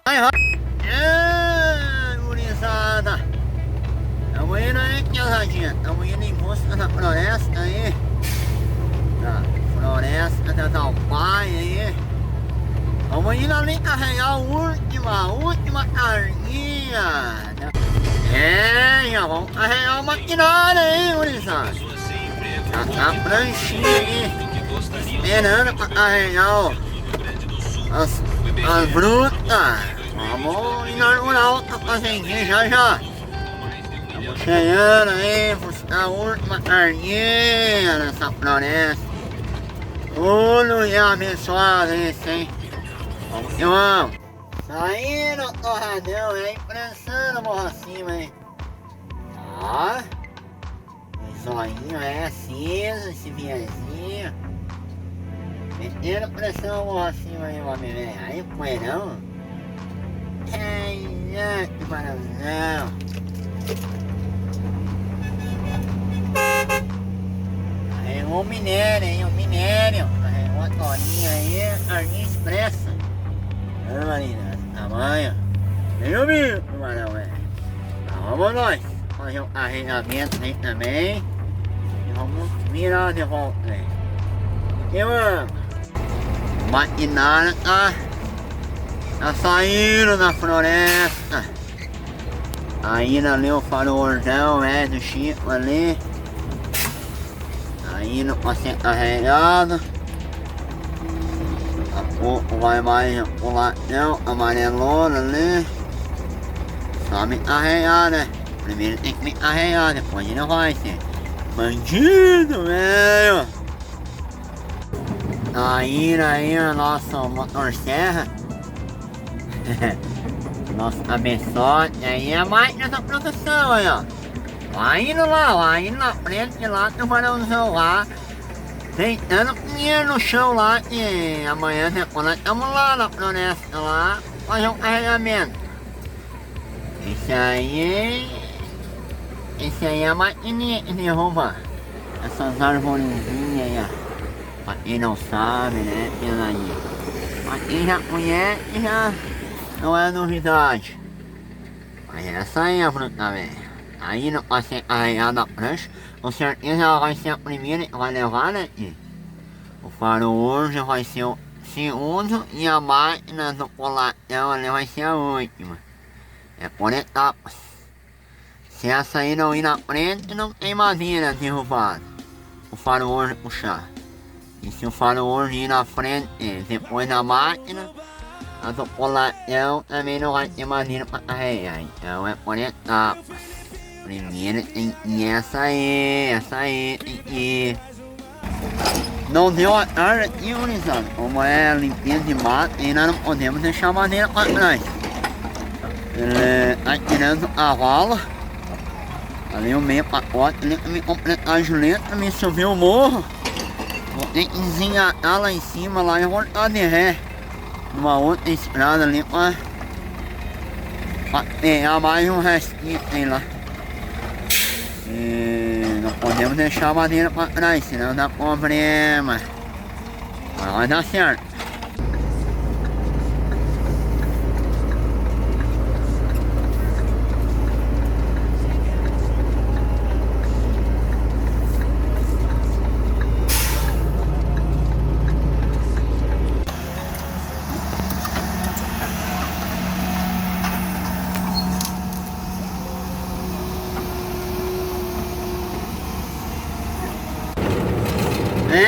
vai. Gurizada. Estamos indo aí, criançadinha. Estamos indo em busca da floresta aí. Da floresta da pai aí. Estamos indo ali carregar a última carguinha. Já vamos carregar o maquinário aí, gurizada. Já tá a pranchinha aí, esperando pra carregar as frutas. Vamos inaugurar outra fazendinha já. Estamos chegando aí, buscar a última carguinha nessa floresta. Tudo e abençoado esse, hein? Vamos que vamos. Saindo do radão aí, prensando a morra acima, hein? Ó, o zoinho é aceso, esse viazinho. Metendo pressão a morra acima aí, homem, velho. Aí, poeirão. Ai, que maravilha. Carregou o minério aí, o minério. Carregou a torinha aí, carninha expressa. Olha, Marina, tamanho. Vem comigo, camarão, velho. Vamos nós fazer um carregamento aí também. E vamos virar de volta, velho. E vamos. O maquinário tá saindo da floresta. Aí ali o farorzão, velho, do Chico ali. Tá indo pra ser carregado. Daqui a pouco vai mais o latão amarelona ali. Só me carregar, né? Primeiro tem que me carregar, depois não vai ser bandido, velho. Tá indo aí o nosso motosserra. Nosso cabeçote aí é a máquina da produção aí, ó. Vai indo na frente lá, tem o varãozão lá. Deitando dinheiro no chão lá, e amanhã depois nós estamos lá na floresta lá, fazer um carregamento. Esse aí é a maquininha que derruba essas arvorezinhas aí, ó. Pra quem não sabe, né, peladinha. Pra quem já conhece, já não é novidade. Mas essa aí é a fruta, velho. Aí não vai ser carregada a prancha. Com certeza ela vai ser a primeira que vai levar, né? O farol hoje vai ser o segundo e a máquina do polatão ali vai ser a última. É por etapas. Se essa aí não ir na frente, não tem madeira derrubada. O farol hoje puxar. E se o farol hoje ir na frente, depois da máquina, a do polatão também não vai ter madeira para carregar. Então é por etapas. Primeiro tem que essa aí, tem que... Não deu a carga aqui, gurizada. Como é limpeza de mato, ainda não podemos deixar a madeira para trás. Tá tirando o cavalo. Ali o meio pacote, ali pra me completar a juleta, me subir o morro. Vou ter que desengatar lá em cima, lá e voltar de ré. Numa outra estrada ali pra pegar mais um restinho que tem lá. E não podemos deixar a madeira para trás, senão dá problema. Mas vai dar certo.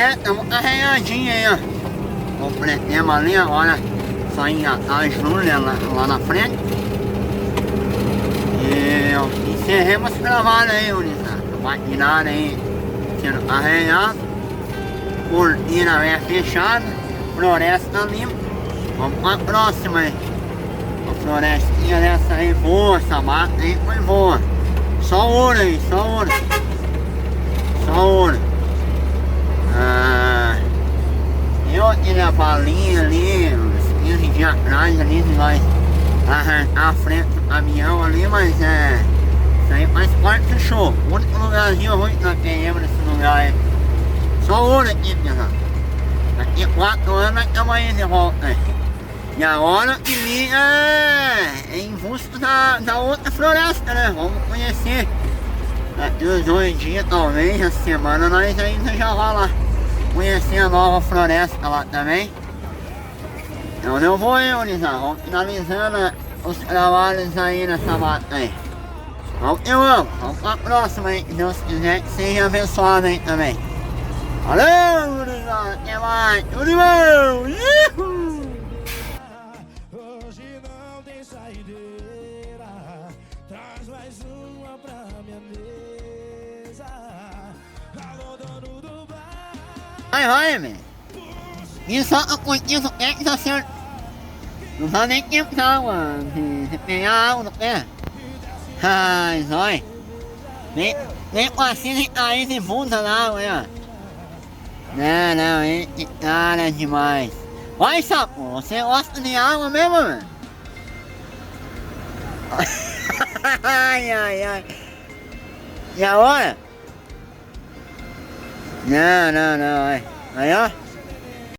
Estamos carregadinhos aí, ó. Completemos ali agora, só engatar a Júlia lá na frente. E encerremos esse trabalho aí, gurizada. Maquinário aí sendo carregado. Cortina velha fechada. Floresta limpa. Vamos para a próxima aí. A florestinha dessa aí boa, essa mata aí foi boa. Só ouro aí, só ouro. Só ouro. Eu aqui na balinha ali, uns 15 dias atrás ali, de nós arrancar a frente do caminhão ali, mas isso aí faz parte do show. O único lugarzinho ruim que nós temos nesse lugar é só ouro aqui, pessoal. Daqui a 4 anos nós estamos aí de volta. E agora que minha é em busca da outra floresta, né? Vamos conhecer. Daqui uns 2 dias, talvez, essa semana, nós ainda já vai lá conhecer a nova floresta lá também. Então eu vou ironizar, vamos finalizando os trabalhos aí nessa mata aí. Vamos que vamos pra próxima aí, que Deus quiser que seja abençoado aí também. Valeu, gurizada, até mais, tudo de bom! Iuhu! Hoje não tem saideira, traz mais uma pra minha mesa. Alô, dono do bar. Vai, velho. E só a coitinha só quer que tá certo. Não dá nem tempo não, mano, de pegar água no pé. Ai, zói. Nem passinho de cair de bunda na água aí, ó. Não, hein? Que cara demais. Vai, Sapo, você gosta de água mesmo, mano? Ai. E agora? Não, ai. Aí, ó.